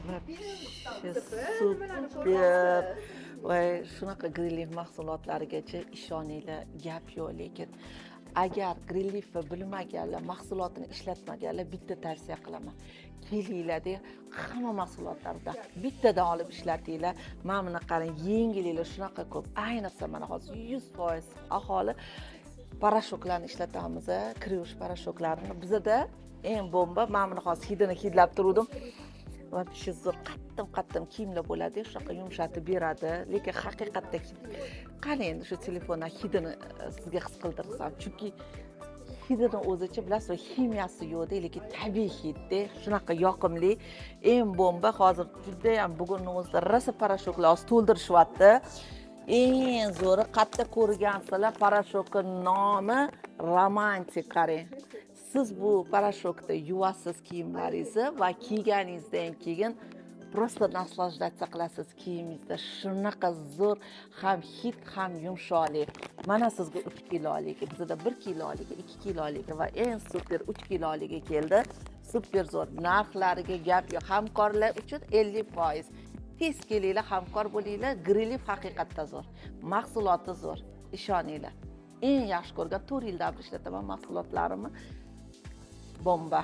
Вообще super. Voy, shunaqa grilling mahsulotlarigacha ishoninglar, gap yo'q, lekin agar grillingni bilmaganlar, mahsulotini ishlatmaganlar bitta tavsiya qilaman. Kelinglar-da, hamma mahsulotlarda bittadan olib ishlatinglar. Mana buni qarang, yengilliklar shunaqa ko'p. Ayniqsa mana hozir 100% aholi parashoklarni ishlatamiz, kriush parashoklarini. Bizda eng bomba, mana buni hozir hidini hidlab turdim. Вообще zo'r qattim kiyimlar bo'ladi, shunaqa yumshatib beradi, lekin haqiqatda qani endi shu telefondan hidini sizga his qildirsam, chunki hidini o'zicha bilasiz, ximiyasi yo'qda, lekin tabiiy hidda, shunaqa yoqimli, eng bomba. Hozir juda ham bugunning o'zida rosa parashoklar hozir to'ldirishyapti. Eng zo'ri qatta ko'rgansizlar, parashokning nomi romantik, qarang. Siz bu parashokda yuvasiz kiyimlaringizni va kiyganingizdan keyin просто наслаждаться qilasiz kiyimingizda. Shunaqa zo'r, ham hid, ham yumshoqlik. Mana sizga 3 kilolik, bizda 1 kilolik, 2 kilolik va eng super 3 kiloligi keldi. Super zo'r. Narxlariga gap yo'q. Hamkorlar uchun 50%. Tez kelinglar, hamkor bo'linglar. Grilling haqiqatda zo'r. Mahsuloti zo'r. Ishoninglar. Eng yaxshi ko'rgan 4 yildan beri ishlataman mahsulotlarimni. Bomba.